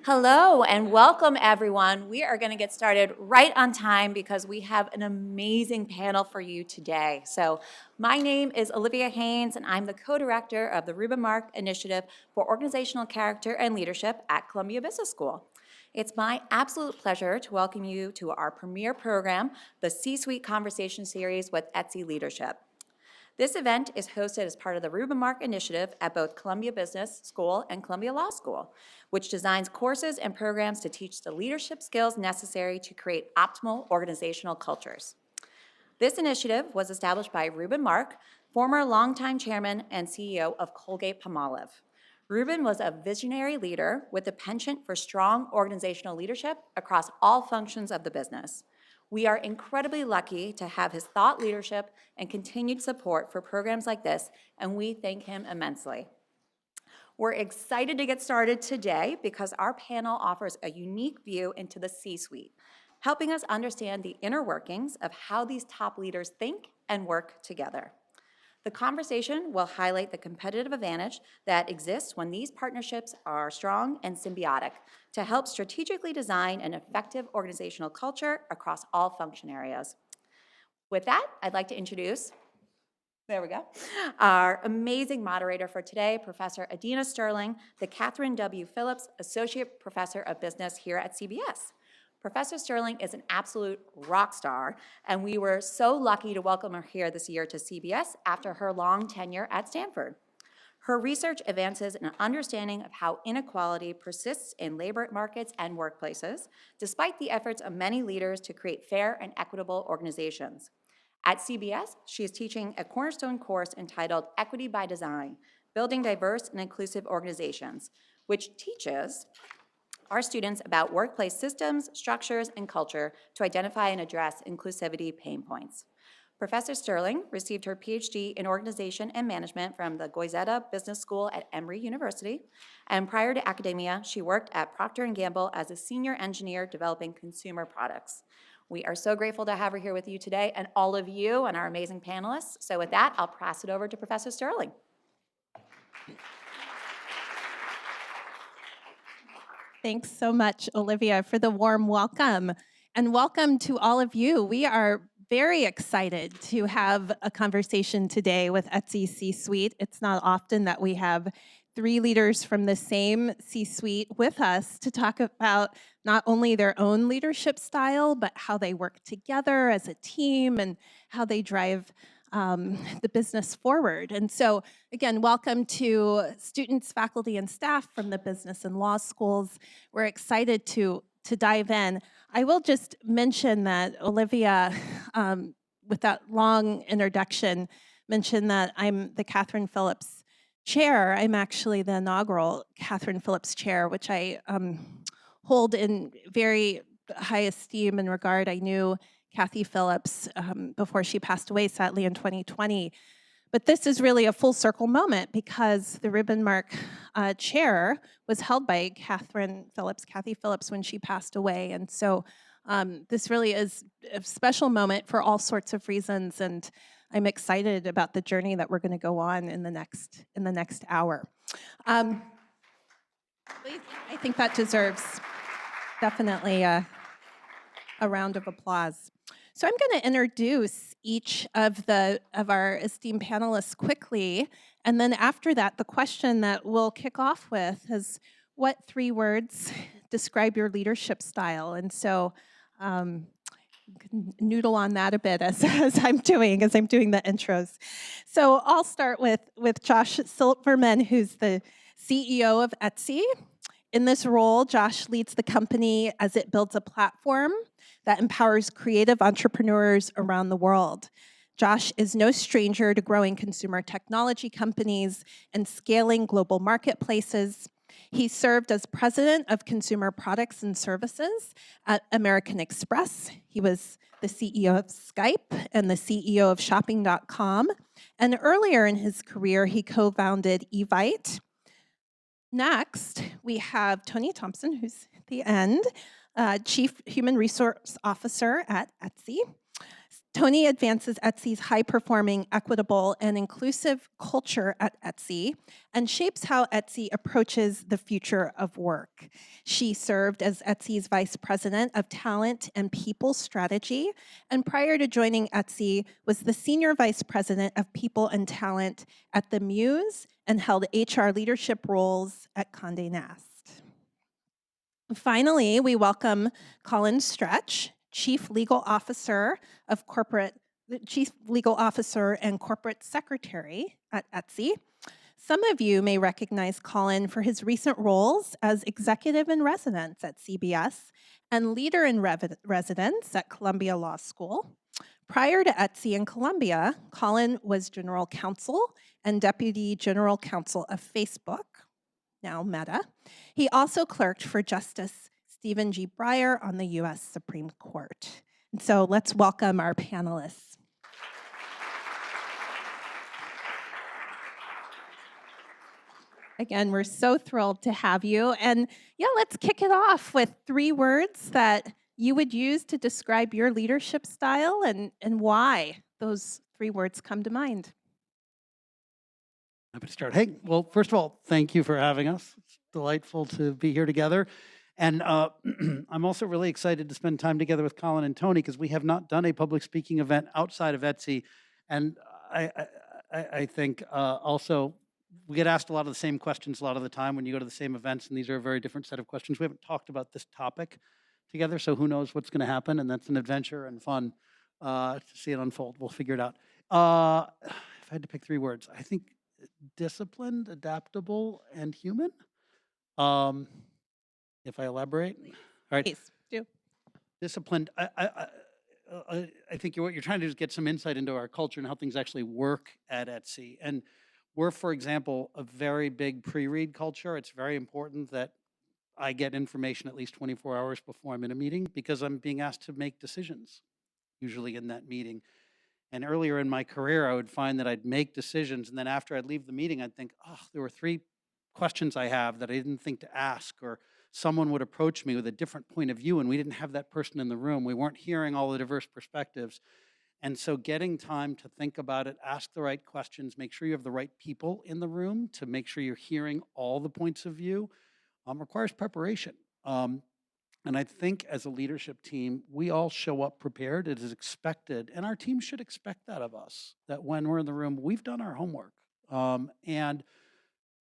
Hello and welcome, everyone. We are going to get started right on time because we have an amazing panel for you today. So my name is Olivia Haynes, and I'm the co-director of the Reuben Mark Initiative for Organizational Character and Leadership at Columbia Business School. It's my absolute pleasure to welcome you to our premier program, the C-Suite Conversation Series with Etsy Leadership. This event is hosted as part of the Reuben Mark Initiative at both Columbia Business School and Columbia Law School, which designs courses and programs to teach the leadership skills necessary to create optimal organizational cultures. This initiative was established by Reuben Mark, former longtime chairman and CEO of Colgate-Palmolive. Reuben was a visionary leader with a penchant for strong organizational leadership across all functions of the business. We are incredibly lucky to have his thought leadership and continued support for programs like this, and we thank him immensely. We're excited to get started today because our panel offers a unique view into the C-suite, helping us understand the inner workings of how these top leaders think and work together. The conversation will highlight the competitive advantage that exists when these partnerships are strong and symbiotic to help strategically design an effective organizational culture across all function areas. With that, I'd like to introduce, there we go, our amazing moderator for today, Professor Adina Sterling, the Catherine W. Phillips Associate Professor of Business here at CBS. Professor Sterling is an absolute rock star, and we were so lucky to welcome her here this year to CBS after her long tenure at Stanford. Her research advances an understanding of how inequality persists in labor markets and workplaces, despite the efforts of many leaders to create fair and equitable organizations. At CBS, she is teaching a cornerstone course entitled Equity by Design, Building Diverse and Inclusive Organizations, which teaches our students about workplace systems, structures, and culture to identify and address inclusivity pain points. Professor Sterling received her PhD in Organization and Management from the Goizueta Business School at Emory University, and prior to academia, she worked at Procter & Gamble as a senior engineer developing consumer products. We are so grateful to have her here with you today, and all of you and our amazing panelists. So with that, I'll pass it over to Professor Sterling. Thanks so much, Olivia, for the warm welcome. And welcome to all of you. We are very excited to have a conversation today with Etsy C-Suite. It's not often that we have three leaders from the same C-Suite with us to talk about not only their own leadership style, but how they work together as a team and how they drive the business forward. And so, again, welcome to students, faculty, and staff from the business and law schools. We're excited to dive in. I will just mention that Olivia, with that long introduction, mentioned that I'm the Catherine Phillips Chair. I'm actually the inaugural Catherine Phillips Chair, which I hold in very high esteem and regard. I knew Kathy Phillips before she passed away, sadly, in 2020. But this is really a full circle moment because the Reuben Mark chair was held by Kathy Phillips, when she passed away. And so this really is a special moment for all sorts of reasons. And I'm excited about the journey that we're going to go on in the next hour. I think that deserves definitely a round of applause. So I'm going to introduce each of our esteemed panelists quickly, and then after that, the question that we'll kick off with is, what three words describe your leadership style? And so noodle on that a bit as I'm doing the intros. So I'll start with Josh Silverman, who's the CEO of Etsy. In this role, Josh leads the company as it builds a platform that empowers creative entrepreneurs around the world. Josh is no stranger to growing consumer technology companies and scaling global marketplaces. He served as president of consumer products and services at American Express. He was the CEO of Skype and the CEO of shopping.com. And earlier in his career, he co-founded Evite, Next, we have Toni Thompson, who's at the end, Chief Human Resource Officer at Etsy. Toni advances Etsy's high-performing, equitable, and inclusive culture at Etsy and shapes how Etsy approaches the future of work. She served as Etsy's Vice President of Talent and People Strategy, and prior to joining Etsy, was the Senior Vice President of People and Talent at The Muse and held HR leadership roles at Condé Nast. Finally, we welcome Colin Stretch, Chief Legal Officer and Corporate Secretary at Etsy. Some of you may recognize Colin for his recent roles as Executive in Residence at CBS and Leader in Residence at Columbia Law School. Prior to Etsy and Columbia, Colin was General Counsel and Deputy General Counsel of Facebook, now Meta. He also clerked for Justice Stephen G. Breyer on the U.S. Supreme Court. And so let's welcome our panelists. Again, we're so thrilled to have you. And yeah, let's kick it off with 3 words that you would use to describe your leadership style and why those 3 words come to mind. Happy to start. Hey, well, first of all, thank you for having us. It's delightful to be here together. And I'm also really excited to spend time together with Colin and Toni because we have not done a public speaking event outside of Etsy. And I think also we get asked a lot of the same questions a lot of the time when you go to the same events, and these are a very different set of questions. We haven't talked about this topic together, so who knows what's going to happen, and that's an adventure and fun to see it unfold. We'll figure it out. If I had to pick 3 words, I think disciplined, adaptable, and human. If I elaborate, all right. Please do. Disciplined. I think what you're trying to do is get some insight into our culture and how things actually work at Etsy. And we're, for example, a very big pre-read culture. It's very important that I get information at least 24 hours before I'm in a meeting because I'm being asked to make decisions, usually in that meeting. And earlier in my career, I would find that I'd make decisions, and then after I'd leave the meeting, I'd think, oh, there were 3 questions I have that I didn't think to ask, or someone would approach me with a different point of view, and we didn't have that person in the room. We weren't hearing all the diverse perspectives. And so getting time to think about it, ask the right questions, make sure you have the right people in the room to make sure you're hearing all the points of view requires preparation. And I think as a leadership team, we all show up prepared. It is expected, and our team should expect that of us, that when we're in the room, we've done our homework. And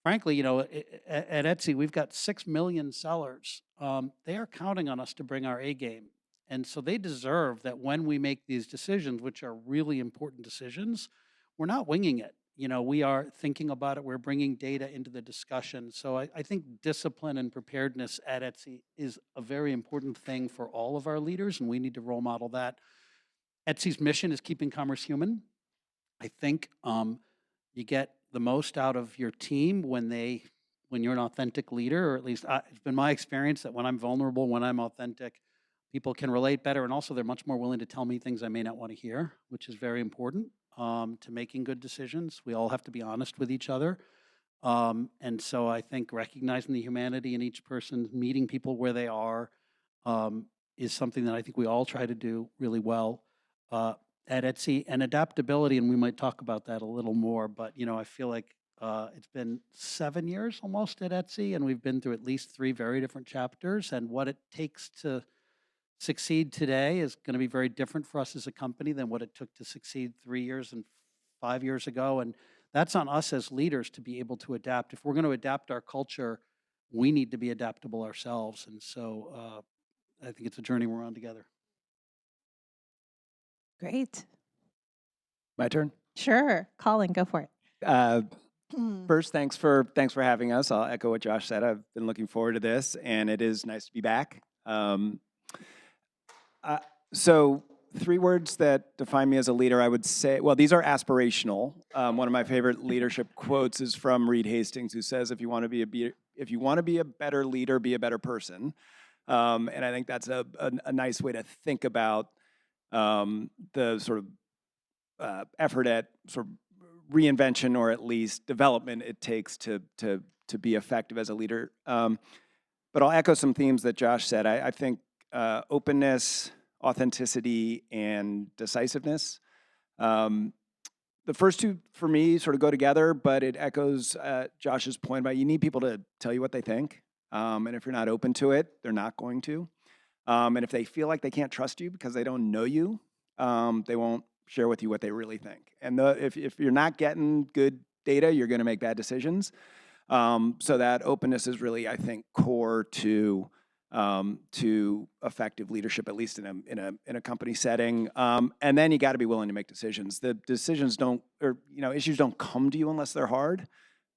frankly, at Etsy, we've got 6 million sellers. They are counting on us to bring our A game. And so they deserve that when we make these decisions, which are really important decisions, we're not winging it. We are thinking about it. We're bringing data into the discussion. So I think discipline and preparedness at Etsy is a very important thing for all of our leaders, and we need to role model that. Etsy's mission is keeping commerce human. I think you get the most out of your team when you're an authentic leader, or at least it's been my experience that when I'm vulnerable, when I'm authentic, people can relate better, and also they're much more willing to tell me things I may not want to hear, which is very important to making good decisions. We all have to be honest with each other. And so I think recognizing the humanity in each person, meeting people where they are, is something that I think we all try to do really well at Etsy. And adaptability, and we might talk about that a little more, but I feel like it's been 7 years almost at Etsy, and we've been through at least 3 very different chapters, and what it takes to succeed today is going to be very different for us as a company than what it took to succeed 3 years and 5 years ago. And that's on us as leaders to be able to adapt. If we're going to adapt our culture, we need to be adaptable ourselves. And so I think it's a journey we're on together. Great. My turn? Sure. Colin, go for it. First, thanks for having us. I'll echo what Josh said. I've been looking forward to this, and it is nice to be back. So 3 words that define me as a leader, I would say, well, these are aspirational. One of my favorite leadership quotes is from Reed Hastings, who says, if you want to be a better leader, be a better person. And I think that's a nice way to think about the sort of effort at sort of reinvention, or at least development, it takes to to be effective as a leader. But I'll echo some themes that Josh said. I think openness, authenticity, and decisiveness. The first two, for me, sort of go together, but it echoes Josh's point about you need people to tell you what they think. And if you're not open to it, they're not going to. And if they feel like they can't trust you because they don't know you, they won't share with you what they really think. And if you're not getting good data, you're going to make bad decisions. So that openness is really, I think, core to effective leadership, at least in a company setting. And then you got to be willing to make decisions. The decisions issues don't come to you unless they're hard.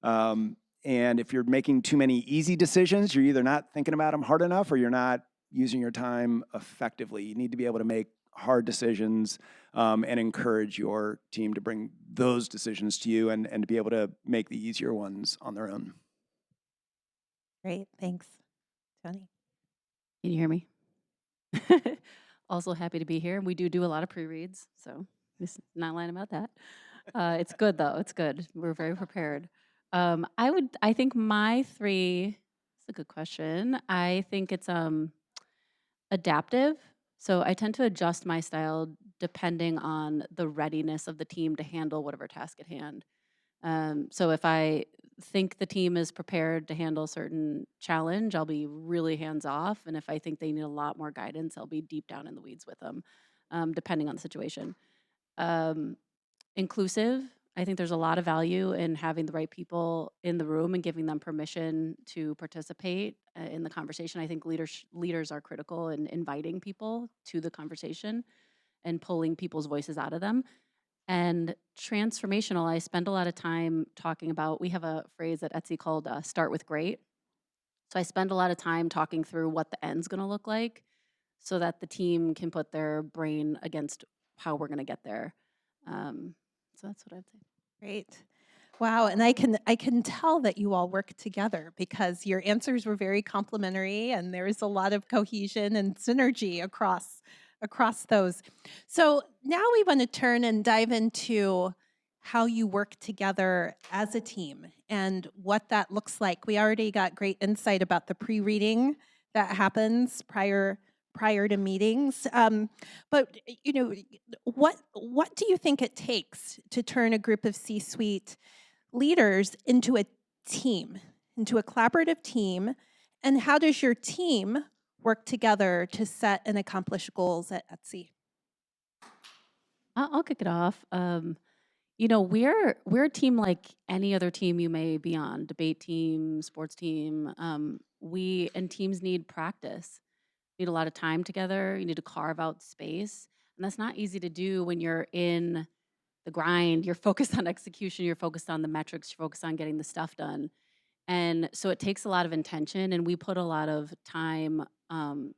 And if you're making too many easy decisions, you're either not thinking about them hard enough or you're not using your time effectively. You need to be able to make hard decisions and encourage your team to bring those decisions to you and to be able to make the easier ones on their own. Great, thanks. Toni? Can you hear me? Also happy to be here. We do a lot of pre-reads, so just not lying about that. It's good though. It's good. We're very prepared. I think my three. It's a good question. I think it's adaptive. So I tend to adjust my style depending on the readiness of the team to handle whatever task at hand. So if I think the team is prepared to handle a certain challenge, I'll be really hands off. And if I think they need a lot more guidance, I'll be deep down in the weeds with them, depending on the situation. Inclusive, I think there's a lot of value in having the right people in the room and giving them permission to participate in the conversation. I think leaders are critical in inviting people to the conversation and pulling people's voices out of them. And transformational, I spend a lot of time talking about, we have a phrase at Etsy called start with great. So I spend a lot of time talking through what the end's gonna look like so that the team can put their brain against how we're gonna get there. So that's what I'd say. Great. Wow, and I can tell that you all work together because your answers were very complimentary and there is a lot of cohesion and synergy across those. So now we want to turn and dive into how you work together as a team and what that looks like. We already got great insight about the pre-reading that happens prior to meetings. But what do you think it takes to turn a group of C-suite leaders into a team, into a collaborative team? And how does your team work together to set and accomplish goals at Etsy? I'll kick it off. We're a team like any other team you may be on, debate team, sports team. Teams need practice. Need a lot of time together. You need to carve out space. And that's not easy to do when you're in the grind. You're focused on execution. You're focused on the metrics. You're focused on getting the stuff done. And so it takes a lot of intention. And we put a lot of time and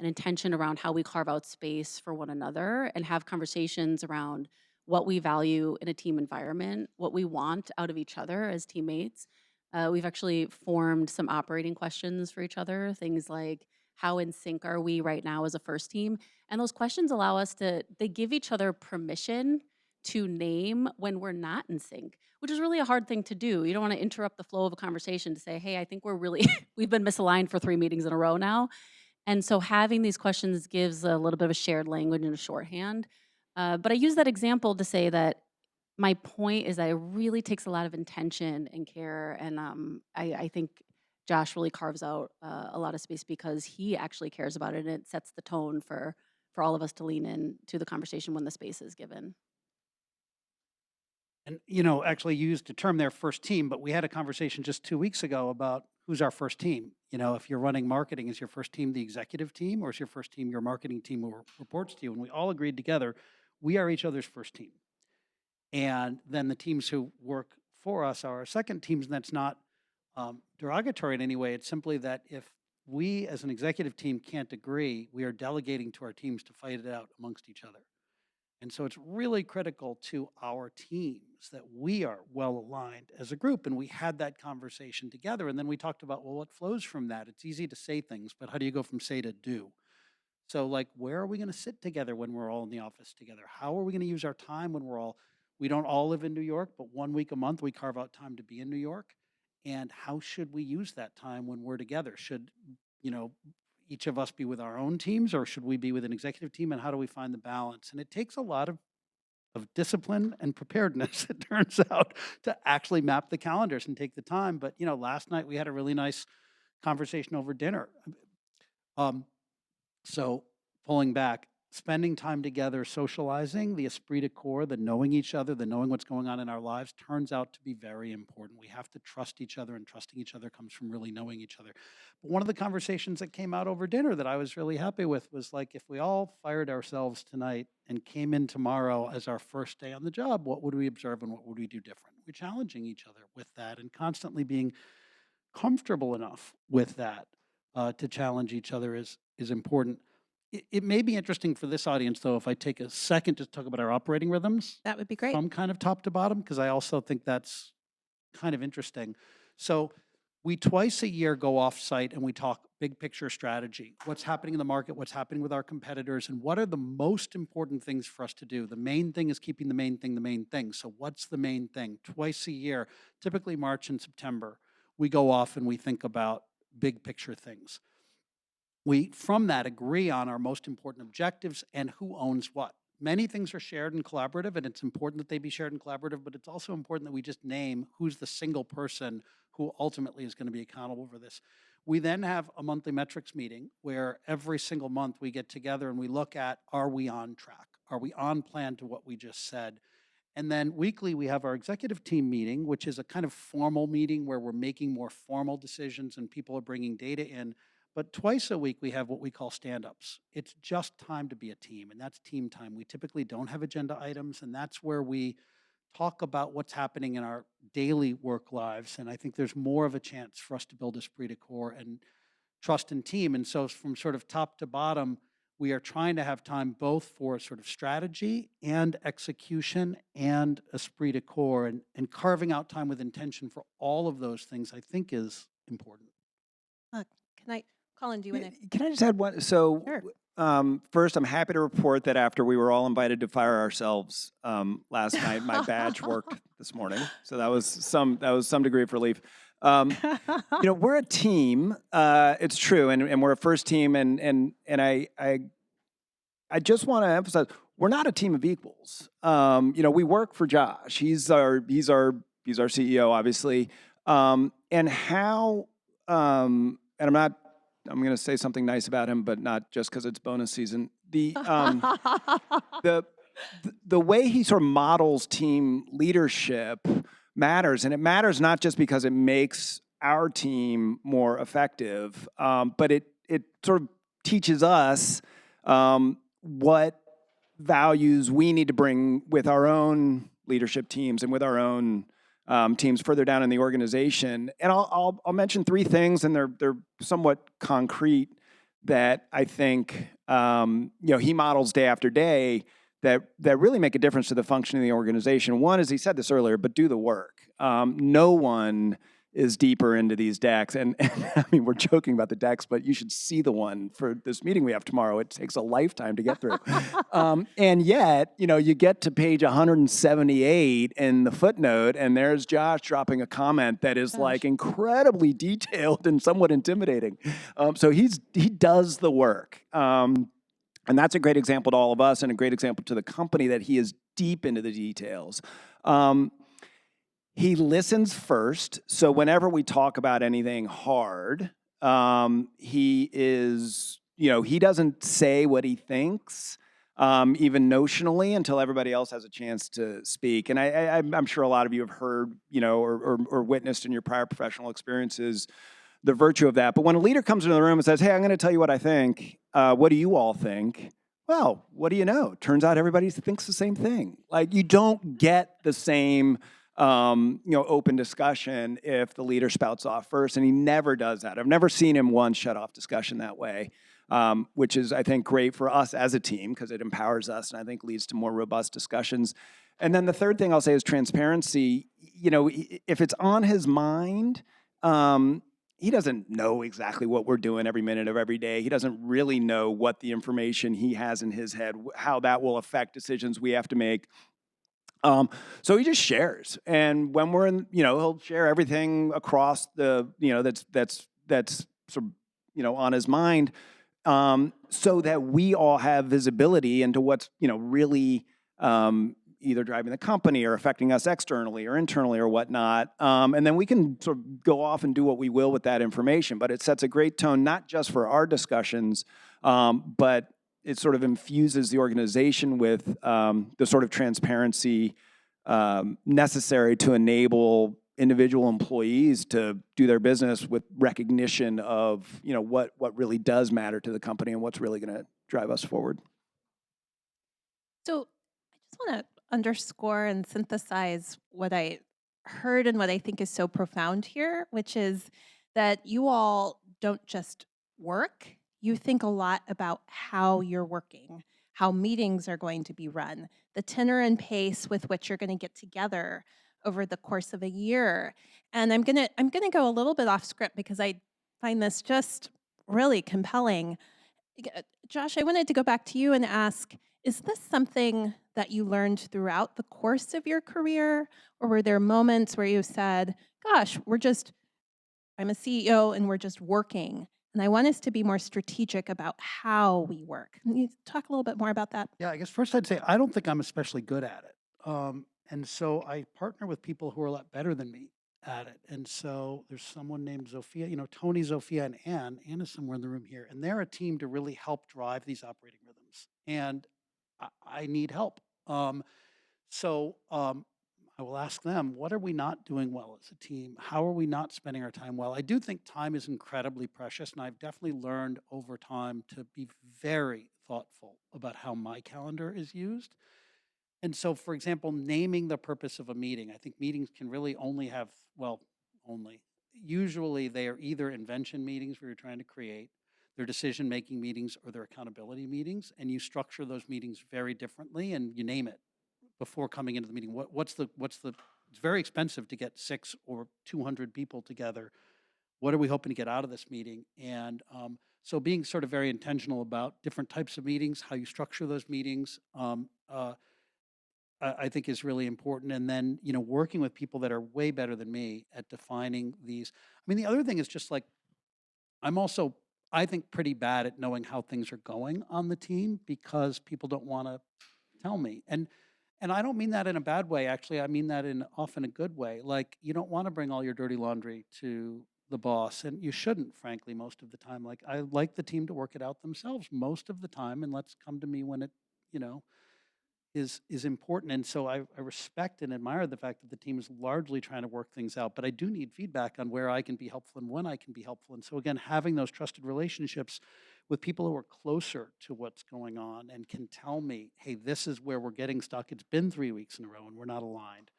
intention around how we carve out space for one another and have conversations around what we value in a team environment, what we want out of each other as teammates. We've actually formed some operating questions for each other, things like, how in sync are we right now as a first team? And those questions allow us they give each other permission to name when we're not in sync, which is really a hard thing to do. You don't want to interrupt the flow of a conversation to say, hey, I think we've been misaligned for 3 meetings in a row now. And so having these questions gives a little bit of a shared language and a shorthand. But I use that example to say that my point is that it really takes a lot of intention and care. And I think Josh really carves out a lot of space because he actually cares about it, and it sets the tone for all of us to lean in to the conversation when the space is given. And, actually you used the term there, first team, but we had a conversation just 2 weeks ago about who's our first team. If you're running marketing, is your first team the executive team or is your first team your marketing team who reports to you? And we all agreed together, we are each other's first team. And then the teams who work for us are our second teams, and that's not derogatory in any way. It's simply that if we as an executive team can't agree, we are delegating to our teams to fight it out amongst each other. And so it's really critical to our teams that we are well aligned as a group. And we had that conversation together. And then we talked about, well, what flows from that? It's easy to say things, but how do you go from say to do? So where are we going to sit together when we're all in the office together? How are we going to use our time when we don't all live in New York, but 1 week a month we carve out time to be in New York? And how should we use that time when we're together? Should, you know, each of us be with our own teams, or should we be with an executive team, and how do we find the balance? And it takes a lot of discipline and preparedness, it turns out, to actually map the calendars and take the time. But, last night we had a really nice conversation over dinner. Um, so pulling back, spending time together, socializing, the esprit de corps, the knowing each other, the knowing what's going on in our lives turns out to be very important. We have to trust each other, and trusting each other comes from really knowing each other. But one of the conversations that came out over dinner that I was really happy with was like, if we all fired ourselves tonight and came in tomorrow as our first day on the job, what would we observe and what would we do different? We're challenging each other with that and constantly being comfortable enough with that to challenge each other is important. It may be interesting for this audience, though, if I take a second to talk about our operating rhythms That would be great. from kind of top to bottom, because I also think that's kind of interesting. So we twice a year go off-site and we talk big picture strategy. What's happening in the market, what's happening with our competitors, and what are the most important things for us to do? The main thing is keeping the main thing the main thing. So what's the main thing? Twice a year, typically March and September, we go off and we think about big picture things. We, from that, agree on our most important objectives and who owns what. Many things are shared and collaborative, and it's important that they be shared and collaborative, but it's also important that we just name who's the single person who ultimately is going to be accountable for this. We then have a monthly metrics meeting where every single month we get together and we look at, are we on track? Are we on plan to what we just said? And then weekly, we have our executive team meeting, which is a kind of formal meeting where we're making more formal decisions and people are bringing data in. But twice a week, we have what we call stand-ups. It's just time to be a team, and that's team time. We typically don't have agenda items, and that's where we talk about what's happening in our daily work lives. And I think there's more of a chance for us to build esprit de corps and trust in team. And so from sort of top to bottom, we are trying to have time both for sort of strategy and execution and esprit de corps, and carving out time with intention for all of those things, I think, is important. Colin, do you want to? Can I just add one? So, Sure. first, I'm happy to report that after we were all invited to fire ourselves last night, my badge worked this morning. So that was some degree of relief. We're a team. It's true, and we're a first team, and I just want to emphasize we're not a team of equals. We work for Josh. He's our CEO, obviously, and how. And I'm going to say something nice about him, but not just because it's bonus season. The way he sort of models team leadership matters, and it matters not just because it makes our team more effective, but it sort of teaches us what values we need to bring with our own leadership teams and with our own teams further down in the organization. And I'll mention three things, and they're somewhat concrete that I think he models day after day that really make a difference to the function of the organization. One is, he said this earlier, but do the work. No one is deeper into these decks. And I mean, we're joking about the decks, but you should see the one for this meeting we have tomorrow. It takes a lifetime to get through. And yet, you get to page 178 in the footnote, and there's Josh dropping a comment that is like incredibly detailed and somewhat intimidating. So he does the work. And that's a great example to all of us and a great example to the company that he is deep into the details. He listens first. So whenever we talk about anything hard, he is, he doesn't say what he thinks, even notionally, until everybody else has a chance to speak. And I'm sure a lot of you have heard, or witnessed in your prior professional experiences the virtue of that. But when a leader comes into the room and says, hey, I'm going to tell you what I think, what do you all think? Well, what do you know? Turns out everybody thinks the same thing. Like, you don't get the same open discussion if the leader spouts off first, and he never does that. I've never seen him once shut off discussion that way, which is, I think, great for us as a team because it empowers us and I think leads to more robust discussions. And then the third thing I'll say is transparency. If it's on his mind, he doesn't know exactly what we're doing every minute of every day. He doesn't really know what the information he has in his head, how that will affect decisions we have to make. So he just shares, and when we're in, he'll share everything across the, that's sort of, on his mind, so that we all have visibility into what's, really either driving the company or affecting us externally or internally or whatnot. And then we can sort of go off and do what we will with that information. But it sets a great tone, not just for our discussions, but it sort of infuses the organization with the sort of transparency necessary to enable individual employees to do their business with recognition of what really does matter to the company and what's really going to drive us forward. So I just want to underscore and synthesize what I heard and what I think is so profound here, which is that you all don't just work, you think a lot about how you're working, how meetings are going to be run, the tenor and pace with which you're going to get together over the course of a year. And I'm going to go a little bit off script because I find this just really compelling. Josh, I wanted to go back to you and ask, is this something that you learned throughout the course of your career? Or were there moments where you said, gosh, I'm a CEO and we're just working. And I want us to be more strategic about how we work. Can you talk a little bit more about that? Yeah, I guess first I'd say I don't think I'm especially good at it. And so I partner with people who are a lot better than me at it. And so there's someone named Zofia, Tony, Zofia, and Anne. Anne is somewhere in the room here. And they're a team to really help drive these operating rhythms. And I need help. So I will ask them, what are we not doing well as a team? How are we not spending our time well? I do think time is incredibly precious, and I've definitely learned over time to be very thoughtful about how my calendar is used. And so, for example, naming the purpose of a meeting, I think meetings can really only have, well, only. Usually they are either invention meetings where you're trying to create, they're decision-making meetings, or they're accountability meetings, and you structure those meetings very differently and you name it before coming into the meeting. What's the, it's very expensive to get 6 or 200 people together. What are we hoping to get out of this meeting? And so being sort of very intentional about different types of meetings, how you structure those meetings, I think is really important. And then, working with people that are way better than me at defining these. I mean, the other thing is just like, I'm also, I think, pretty bad at knowing how things are going on the team because people don't want to tell me. And I don't mean that in a bad way, actually. I mean that in often a good way. Like, you don't want to bring all your dirty laundry to the boss, and you shouldn't, frankly, most of the time. Like, I like the team to work it out themselves most of the time, and let's come to me when it, is important. And so I respect and admire the fact that the team is largely trying to work things out, but I do need feedback on where I can be helpful and when I can be helpful. And so again, having those trusted relationships with people who are closer to what's going on and can tell me, hey, this is where we're getting stuck. It's been 3 weeks in a row and we're not aligned.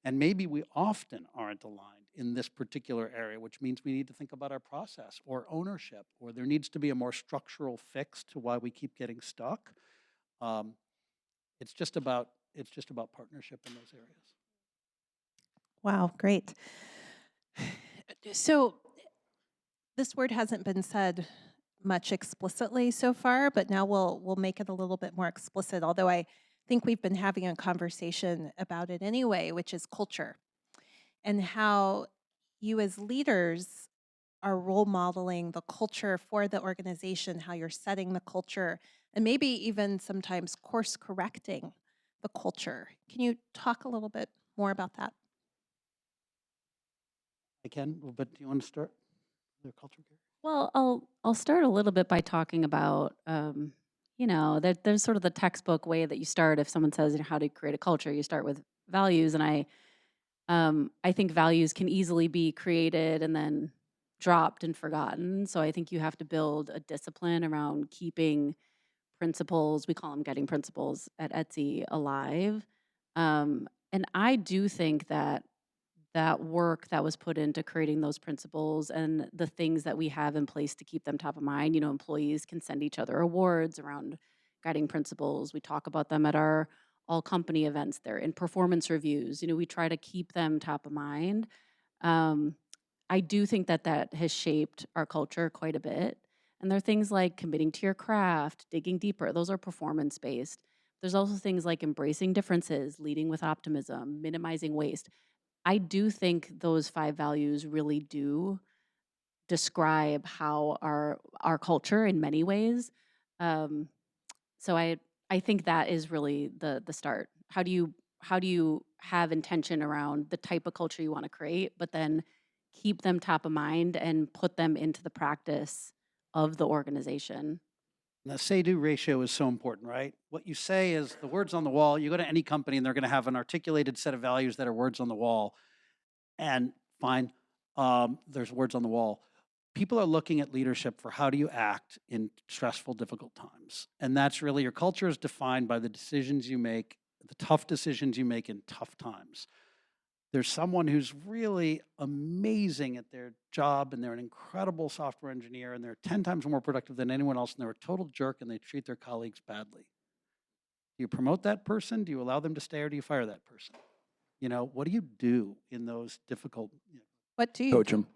And maybe we often aren't aligned in this particular area, which means we need to think about our process or ownership, or there needs to be a more structural fix to why we keep getting stuck. It's just about partnership in those areas. Wow, great. So this word hasn't been said much explicitly so far, but now we'll make it a little bit more explicit, although I think we've been having a conversation about it anyway, which is culture, and how you as leaders are role modeling the culture for the organization, how you're setting the culture, and maybe even sometimes course correcting the culture. Can you talk a little bit more about that? I can, but do you want to start the culture care? Well, I'll start a little bit by talking about, there's sort of the textbook way that you start if someone says, how do you create a culture? You start with values, and I think values can easily be created and then dropped and forgotten. So I think you have to build a discipline around keeping principles, we call them guiding principles at Etsy, alive. And I do think that that work that was put into creating those principles and the things that we have in place to keep them top of mind, employees can send each other awards around guiding principles. We talk about them at our all company events. They're in performance reviews. We try to keep them top of mind. I do think that that has shaped our culture quite a bit. And there are things like committing to your craft, digging deeper. Those are performance based. There's also things like embracing differences, leading with optimism, minimizing waste. I do think those 5 values really do describe how our culture in many ways. Um, so I think that is really the start. How do you have intention around the type of culture you want to create, but then keep them top of mind and put them into the practice of the organization? The say-do ratio is so important, right? What you say is the words on the wall. You go to any company and they're going to have an articulated set of values that are words on the wall. And fine, there's words on the wall. People are looking at leadership for how do you act in stressful, difficult times. And that's really your culture is defined by the decisions you make, the tough decisions you make in tough times. There's someone who's really amazing at their job and they're an incredible software engineer and they're 10 times more productive than anyone else and they're a total jerk and they treat their colleagues badly. Do you promote that person? Do you allow them to stay or do you fire that person? You know, what do you do in those difficult, What do you Coach do? him.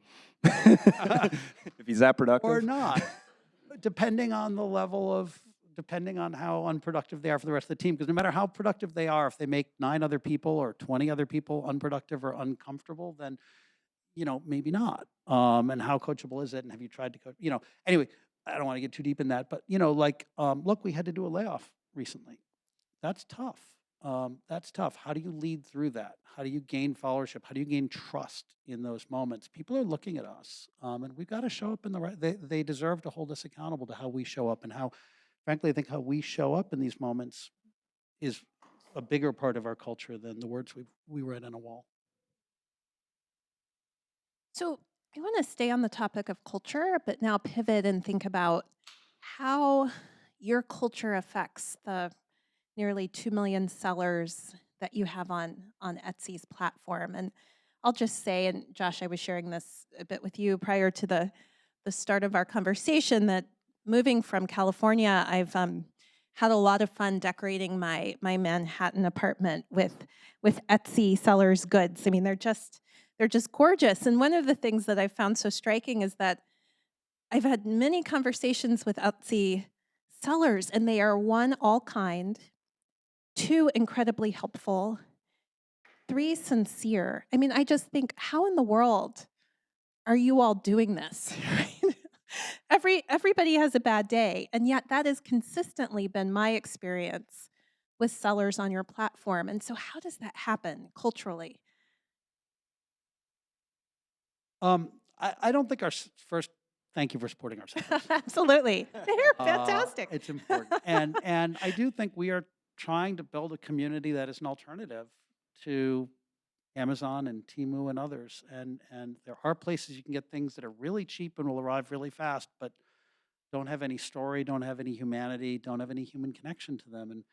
If he's that productive. or not, depending on the level of, depending on how unproductive they are for the rest of the team. Because no matter how productive they are, if they make 9 other people or 20 other people unproductive or uncomfortable, then, you know, maybe not. And how coachable is it? And have you tried to coach? You know, anyway, I don't want to get too deep in that, but, you know, like, look, we had to do a layoff recently. That's tough. That's tough. How do you lead through that? How do you gain followership? How do you gain trust in those moments? People are looking at us, and we've got to show up in the right. They deserve to hold us accountable to how we show up and how, frankly, I think how we show up in these moments is a bigger part of our culture than the words we write on a wall. So I want to stay on the topic of culture, but now pivot and think about how your culture affects the nearly 2 million sellers that you have on Etsy's platform. And I'll just say, and Josh, I was sharing this a bit with you prior to the start of our conversation, that moving from California, I've had a lot of fun decorating my Manhattan apartment with Etsy sellers' goods. I mean, they're just gorgeous. And one of the things that I found so striking is that I've had many conversations with Etsy sellers, and they are 1, all kind, 2, incredibly helpful, 3, sincere. I mean, I just think, how in the world are you all doing this? Everybody has a bad day, and yet that has consistently been my experience with sellers on your platform. And so how does that happen culturally? I don't think first. Thank you for supporting our sellers. Absolutely. They're fantastic. It's important, and I do think we are trying to build a community that is an alternative to Amazon and Temu and others. And there are places you can get things that are really cheap and will arrive really fast, but don't have any story, don't have any humanity, don't have any human connection to them. And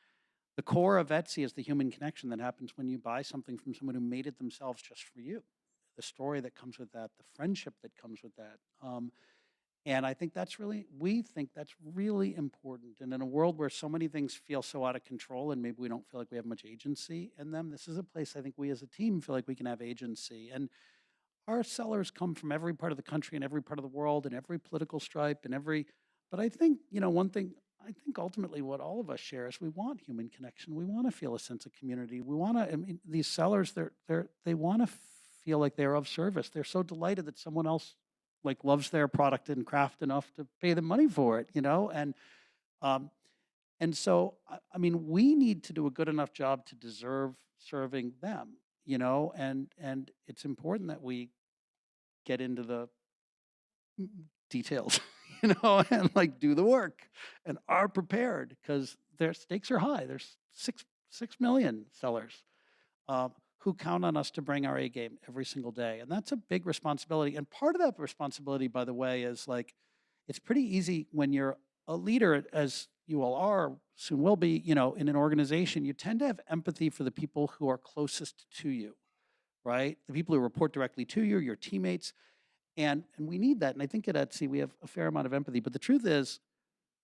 the core of Etsy is the human connection that happens when you buy something from someone who made it themselves just for you. The story that comes with that, the friendship that comes with that. And I think we think that's really important. And in a world where so many things feel so out of control and maybe we don't feel like we have much agency in them, this is a place I think we as a team feel like we can have agency. And our sellers come from every part of the country and every part of the world and every political stripe and but I think, you know, one thing, I think ultimately what all of us share is we want human connection. We want to feel a sense of community. We want to, I mean, these sellers, they want to feel like they're of service. They're so delighted that someone else like loves their product and craft enough to pay them money for it, you know? And so, I mean, we need to do a good enough job to deserve serving them, you know? And it's important that we get into the details, you know, and like do the work and are prepared because their stakes are high. There's 6 million sellers who count on us to bring our A game every single day. And that's a big responsibility. And part of that responsibility, by the way, is like, it's pretty easy when you're a leader, as you all are, soon will be, you know, in an organization, you tend to have empathy for the people who are closest to you, right? The people who report directly to you, your teammates. And we need that. And I think at Etsy, we have a fair amount of empathy. But the truth is,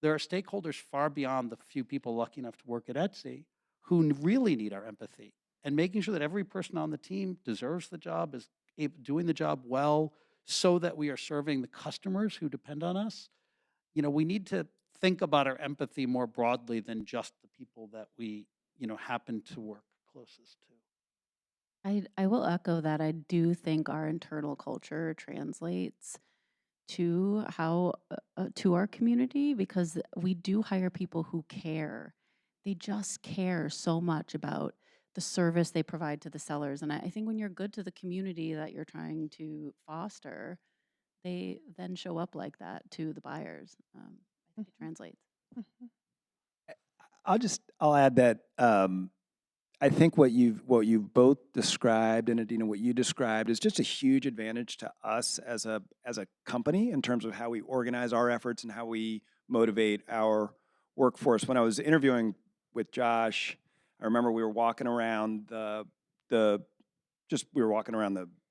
there are stakeholders far beyond the few people lucky enough to work at Etsy who really need our empathy. And making sure that every person on the team deserves the job, is doing the job well, so that we are serving the customers who depend on us. You know, we need to think about our empathy more broadly than just the people that we, happen to work closest to. I will echo that. I do think our internal culture translates to how to our community, because we do hire people who care. They just care so much about the service they provide to the sellers. And I think when you're good to the community that you're trying to foster, they then show up like that to the buyers. I think it translates. Mhm. I'll add that I think what you've both described, and Adina, what you described, is just a huge advantage to us as a company in terms of how we organize our efforts and how we motivate our workforce. When I was interviewing with Josh, I remember we were walking around the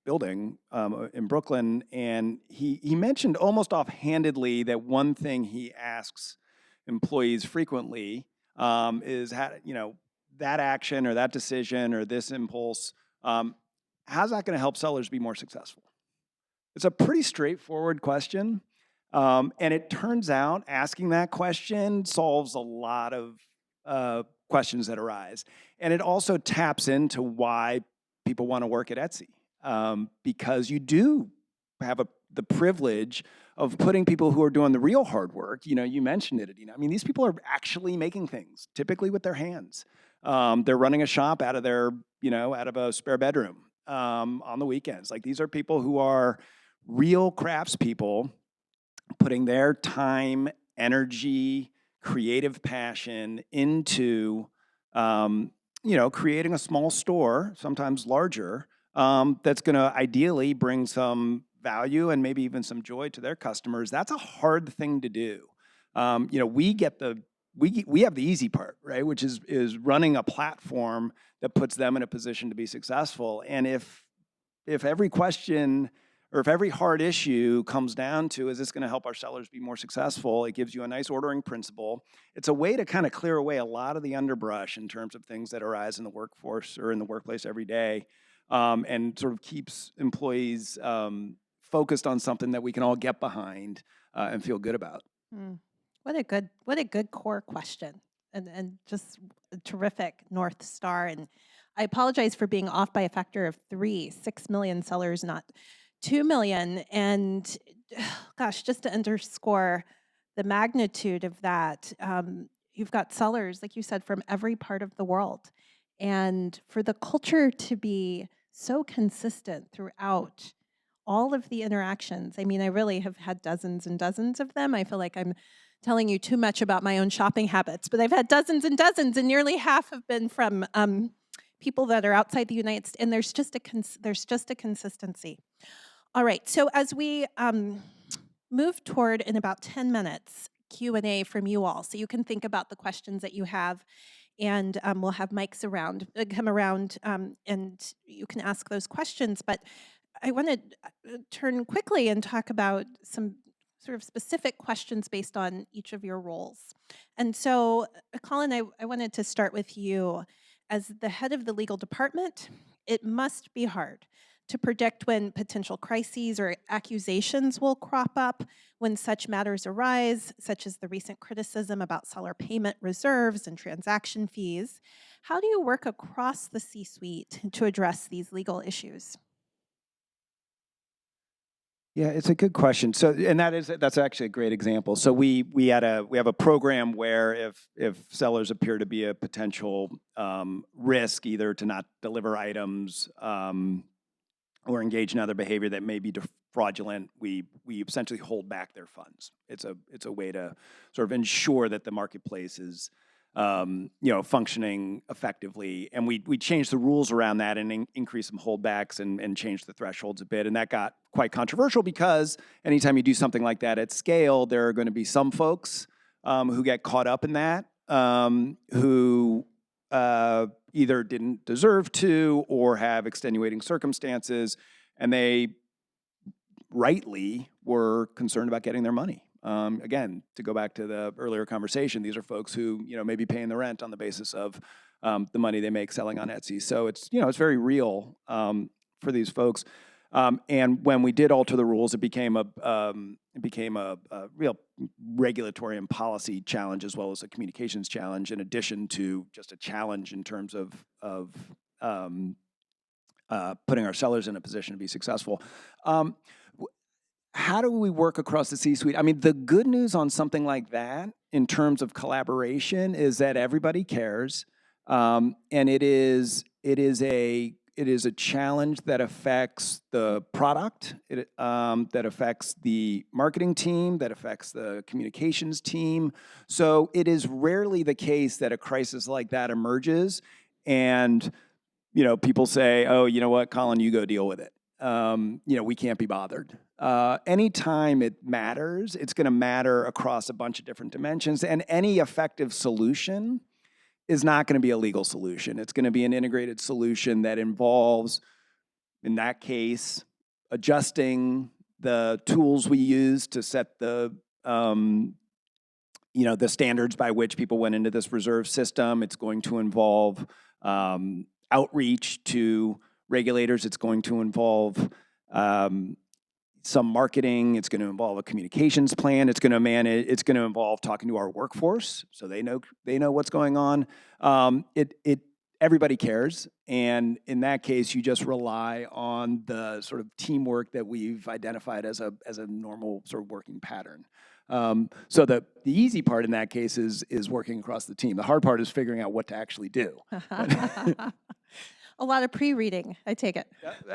building in Brooklyn, and he mentioned almost offhandedly that one thing he asks employees frequently is how, that action or that decision or this impulse, how's that going to help sellers be more successful? It's a pretty straightforward question. And it turns out asking that question solves a lot of questions that arise. And it also taps into why people want to work at Etsy, because you do have the privilege of putting people who are doing the real hard work. You mentioned it, Adina. I mean, these people are actually making things, typically with their hands. They're running a shop out of a spare bedroom on the weekends. Like, these are people who are real craftspeople putting their time, energy, creative passion into, creating a small store, sometimes larger, that's going to ideally bring some value and maybe even some joy to their customers. That's a hard thing to do. We have the easy part, right? Which is running a platform that puts them in a position to be successful. And if every question or if every hard issue comes down to, is this going to help our sellers be more successful? It gives you a nice ordering principle. It's a way to kind of clear away a lot of the underbrush in terms of things that arise in the workforce or in the workplace every day, and sort of keeps employees focused on something that we can all get behind and feel good about. What a good core question, and just a terrific North Star. And I apologize for being off by a factor of 3, 6 million sellers, not 2 million. And gosh, just to underscore the magnitude of that, you've got sellers, like you said, from every part of the world. And for the culture to be so consistent throughout all of the interactions, I mean, I really have had dozens and dozens of them. I feel like I'm telling you too much about my own shopping habits, but I've had dozens and dozens, and nearly half have been from people that are outside the United States, and there's just a consistency. All right, so as we move toward, in about 10 minutes, Q&A from you all, so you can think about the questions that you have, and we'll have mics come around, and you can ask those questions. But I want to turn quickly and talk about some sort of specific questions based on each of your roles. And so, Colin, I wanted to start with you. As the head of the legal department, it must be hard to predict when potential crises or accusations will crop up when such matters arise, such as the recent criticism about seller payment reserves and transaction fees. How do you work across the C-suite to address these legal issues? Yeah, it's a good question. So, and that's actually a great example. So we have a program where if sellers appear to be a potential risk, either to not deliver items or engage in other behavior that may be fraudulent, we essentially hold back their funds. It's a way to sort of ensure that the marketplace is functioning effectively. And we changed the rules around that and increased some holdbacks and changed the thresholds a bit. And that got quite controversial because anytime you do something like that at scale, there are going to be some folks who get caught up in that, who either didn't deserve to or have extenuating circumstances, and they rightly were concerned about getting their money. Again, to go back to the earlier conversation, these are folks who may be paying the rent on the basis of the money they make selling on Etsy. So it's very real for these folks. And when we did alter the rules, it became a real regulatory and policy challenge as well as a communications challenge, in addition to just a challenge in terms of putting our sellers in a position to be successful. How do we work across the C-suite? I mean, the good news on something like that in terms of collaboration is that everybody cares, and it is a challenge that affects the product, that affects the marketing team, that affects the communications team. So it is rarely the case that a crisis like that emerges and people say, oh, you know what, Colin, you go deal with it. We can't be bothered. Anytime it matters, it's going to matter across a bunch of different dimensions. And any effective solution is not going to be a legal solution. It's going to be an integrated solution that involves, in that case, adjusting the tools we use to set the standards by which people went into this reserve system. It's going to involve outreach to regulators. It's going to involve some marketing. It's going to involve a communications plan. It's going to involve talking to our workforce so they know what's going on. Everybody cares, and in that case, you just rely on the sort of teamwork that we've identified as a normal sort of working pattern. So the easy part in that case is working across the team. The hard part is figuring out what to actually do. A lot of pre-reading, I take it.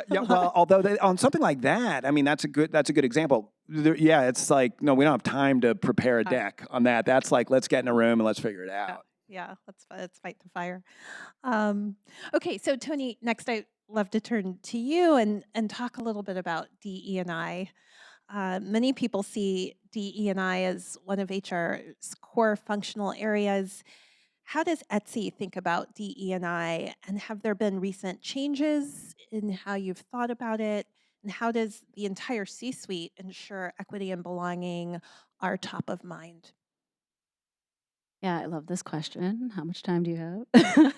Yeah, well, although on something like that, I mean, that's a good example. It's like, no, we don't have time to prepare a deck on that. That's like, let's get in a room and let's figure it out. Yeah, let's fight the fire. Okay, so Toni, next I'd love to turn to you and talk a little bit about DE&I. Many people see DE&I as one of HR's core functional areas. How does Etsy think about DE&I, and have there been recent changes in how you've thought about it? And how does the entire C-suite ensure equity and belonging are top of mind? Yeah, I love this question. How much time do you have? You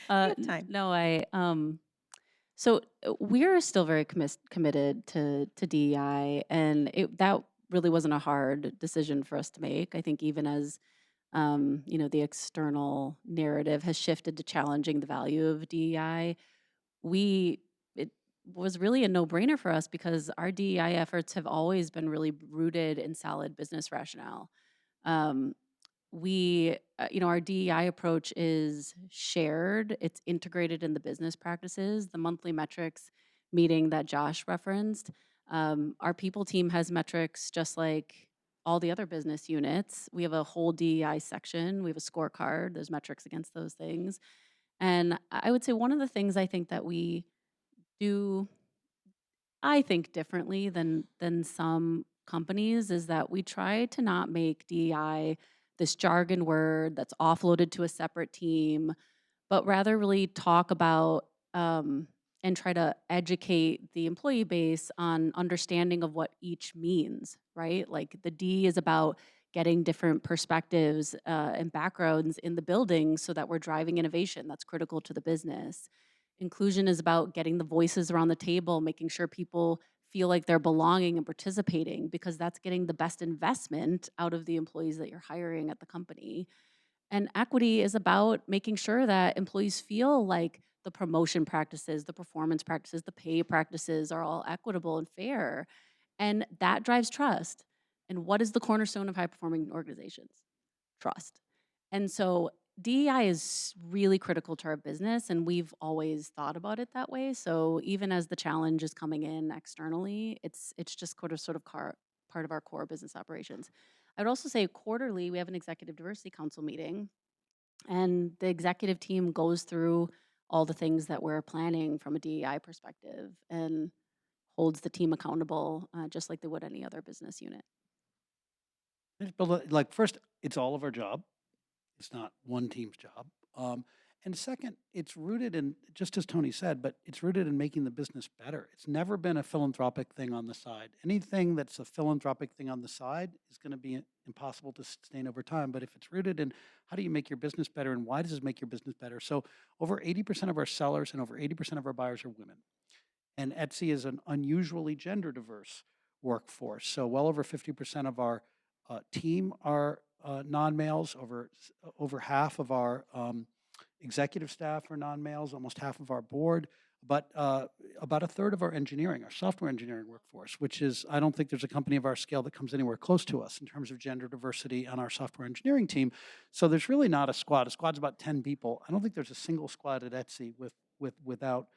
have time. So we're still very committed to DEI, and that really wasn't a hard decision for us to make. I think even as the external narrative has shifted to challenging the value of DEI, it was really a no-brainer for us because our DEI efforts have always been really rooted in solid business rationale. Our DEI approach is shared. It's integrated in the business practices. The monthly metrics meeting that Josh referenced, our people team has metrics just like all the other business units. We have a whole DEI section. We have a scorecard. There's metrics against those things. And I would say one of the things I think that we do, I think differently than some companies, is that we try to not make DEI this jargon word that's offloaded to a separate team, but rather really talk about and try to educate the employee base on understanding of what each means, right? Like the D is about getting different perspectives and backgrounds in the building so that we're driving innovation that's critical to the business. Inclusion is about getting the voices around the table, making sure people feel like they're belonging and participating, because that's getting the best investment out of the employees that you're hiring at the company. And equity is about making sure that employees feel like the promotion practices, the performance practices, the pay practices are all equitable and fair. And that drives trust. And what is the cornerstone of high-performing organizations? Trust. And so DEI is really critical to our business, and we've always thought about it that way. So even as the challenge is coming in externally, it's just sort of part of our core business operations. I would also say quarterly, we have an executive diversity council meeting, and the executive team goes through all the things that we're planning from a DEI perspective and holds the team accountable just like they would any other business unit. But like first, it's all of our job. It's not one team's job. And second, it's rooted in, just as Toni said, but it's rooted in making the business better. It's never been a philanthropic thing on the side. Anything that's a philanthropic thing on the side is going to be impossible to sustain over time. But if it's rooted in how do you make your business better and why does it make your business better? So over 80% of our sellers and over 80% of our buyers are women. And Etsy is an unusually gender diverse workforce. So well over 50% of our team are non-males, over half of our executive staff are non-males, almost half of our board, but about a third of our engineering, our software engineering workforce, which is, I don't think there's a company of our scale that comes anywhere close to us in terms of gender diversity on our software engineering team. So there's really not a squad. A squad's about 10 people. I don't think there's a single squad at Etsy without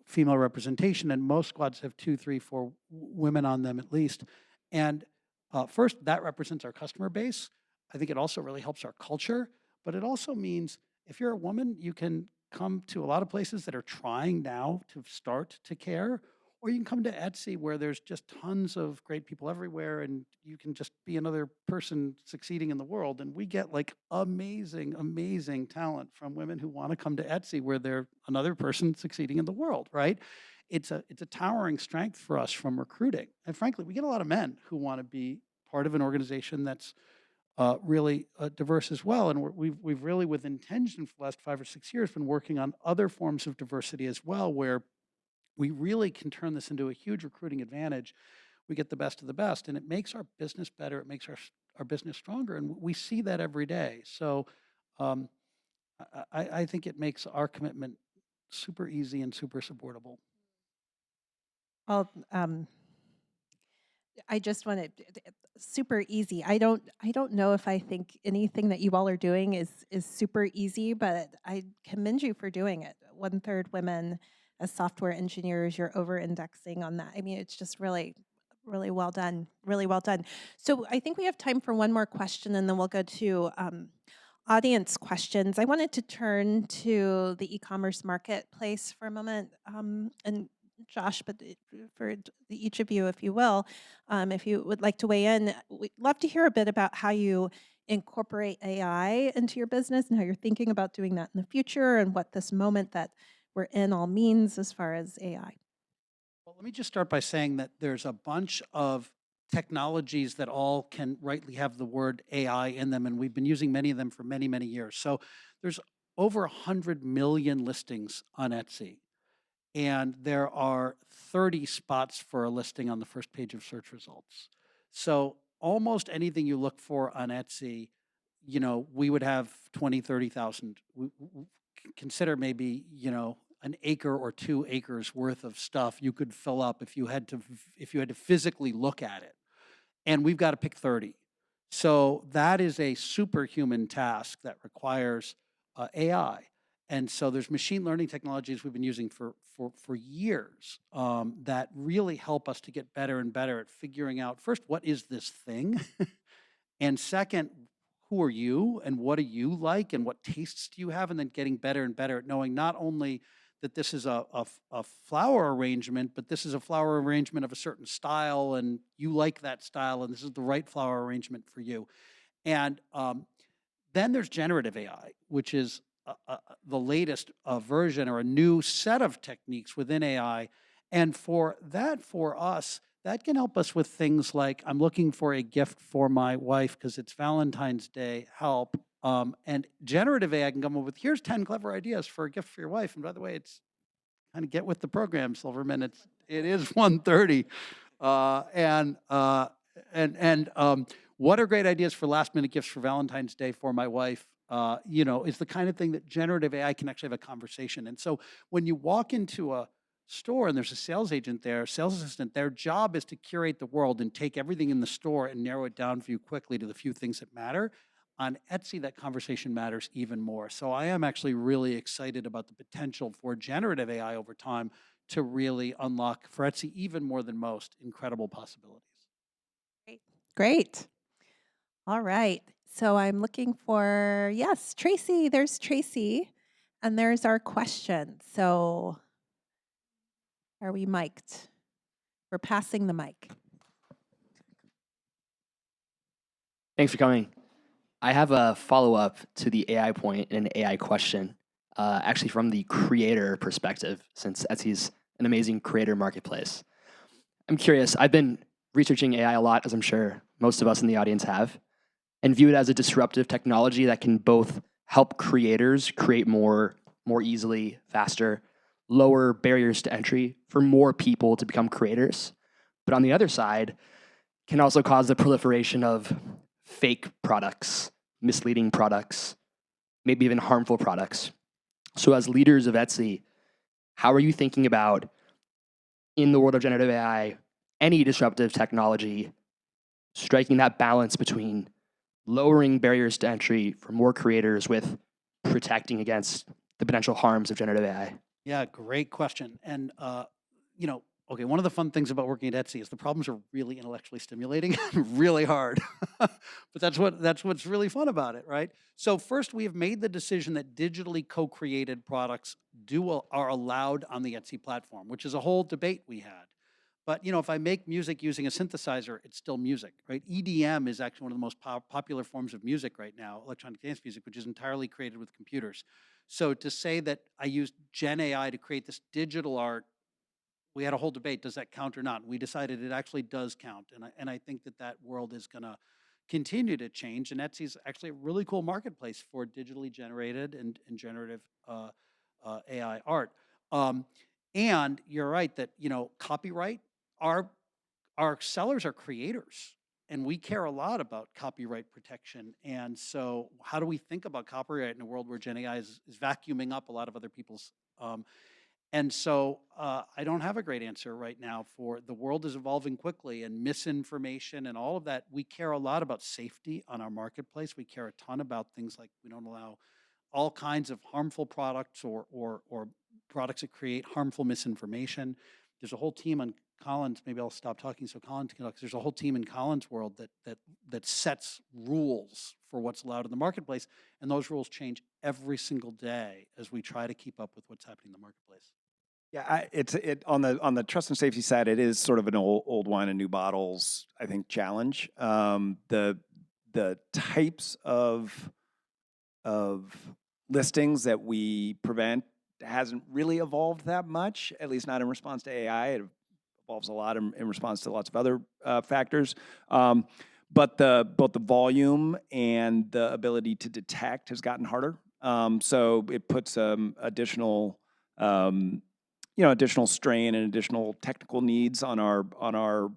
female representation, and most squads have 2, 3, 4 women on them at least. And first, that represents our customer base. I think it also really helps our culture, but it also means if you're a woman, you can come to a lot of places that are trying now to start to care, or you can come to Etsy where there's just tons of great people everywhere and you can just be another person succeeding in the world. And we get like amazing, amazing talent from women who want to come to Etsy where they're another person succeeding in the world, right? It's a towering strength for us from recruiting. And frankly, we get a lot of men who want to be part of an organization that's really diverse as well. And we've really, with intention for the last 5 or 6 years, been working on other forms of diversity as well, where we really can turn this into a huge recruiting advantage. We get the best of the best, and it makes our business better. It makes our business stronger, and we see that every day. So I think it makes our commitment super easy and super supportable. Well, I just want to super easy. I don't know if I think anything that you all are doing is super easy, but I commend you for doing it. 1/3 women as software engineers, you're over indexing on that. I mean, it's just really well done. Really well done. So I think we have time for one more question, and then we'll go to audience questions. I wanted to turn to the e-commerce marketplace for a moment, and Josh, but for each of you, if you will, if you would like to weigh in, we'd love to hear a bit about how you incorporate AI into your business and how you're thinking about doing that in the future and what this moment that we're in all means as far as AI. Well, let me just start by saying that there's a bunch of technologies that all can rightly have the word AI in them, and we've been using many of them for many, many years. So there's over 100 million listings on Etsy, and there are 30 spots for a listing on the first page of search results. So almost anything you look for on Etsy, you know, we would have 20, 30,000. Consider maybe, you know, an acre or 2 acres worth of stuff you could fill up if you had to physically look at it. And we've got to pick 30. So that is a superhuman task that requires AI. And so there's machine learning technologies we've been using for years that really help us to get better and better at figuring out, first, what is this thing? And second, who are you and what do you like and what tastes do you have? And then getting better and better at knowing not only that this is a flower arrangement, but this is a flower arrangement of a certain style and you like that style and this is the right flower arrangement for you. And then there's generative AI, which is the latest version or a new set of techniques within AI. And for us, that can help us with things like, I'm looking for a gift for my wife because it's Valentine's Day, help. And generative AI can come up with, here's 10 clever ideas for a gift for your wife. And by the way, it's kind of get with the program, Silverman. It is 1:30. What are great ideas for last minute gifts for Valentine's Day for my wife? You know, is the kind of thing that generative AI can actually have a conversation. And so when you walk into a store and there's a sales agent there, sales assistant, their job is to curate the world and take everything in the store and narrow it down for you quickly to the few things that matter. On Etsy, that conversation matters even more. So I am actually really excited about the potential for generative AI over time to really unlock, for Etsy even more than most, incredible possibilities. Great. All right. So I'm looking for, yes, Tracy. There's Tracy. And there's our question. So are we mic'd? We're passing the mic. Thanks for coming. I have a follow-up to the AI point and an AI question, actually from the creator perspective, since Etsy's an amazing creator marketplace. I'm curious, I've been researching AI a lot, as I'm sure most of us in the audience have, and view it as a disruptive technology that can both help creators create more easily, faster, lower barriers to entry for more people to become creators. But on the other side, can also cause the proliferation of fake products, misleading products, maybe even harmful products. So as leaders of Etsy, how are you thinking about, in the world of generative AI, any disruptive technology, striking that balance between lowering barriers to entry for more creators with protecting against the potential harms of generative AI? Yeah, great question. And okay, one of the fun things about working at Etsy is the problems are really intellectually stimulating, really hard. But that's what's really fun about it, right? So first, we have made the decision that digitally co-created products are allowed on the Etsy platform, which is a whole debate we had. But if I make music using a synthesizer, it's still music, right? EDM is actually one of the most popular forms of music right now, electronic dance music, which is entirely created with computers. So to say that I used Gen AI to create this digital art, we had a whole debate, does that count or not? We decided it actually does count. And I think that world is gonna continue to change. And Etsy's actually a really cool marketplace for digitally generated and generative AI art. And you're right that, copyright, our sellers are creators, and we care a lot about copyright protection. And so how do we think about copyright in a world where Gen AI is vacuuming up a lot of other people's? And so I don't have a great answer right now. For the world is evolving quickly, and misinformation and all of that. We care a lot about safety on our marketplace. We care a ton about things like we don't allow all kinds of harmful products or products that create harmful misinformation. There's a whole team on Colin's. Maybe I'll stop talking so Colin can talk. 'Cause there's a whole team in Colin's world that sets rules for what's allowed in the marketplace, and those rules change every single day as we try to keep up with what's happening in the marketplace. Yeah, on the trust and safety side, it is sort of an old wine and new bottles, I think, challenge. The types of listings that we prevent hasn't really evolved that much, at least not in response to AI. It evolves a lot in response to lots of other factors. But both the volume and the ability to detect has gotten harder. So it puts additional strain and additional technical needs on our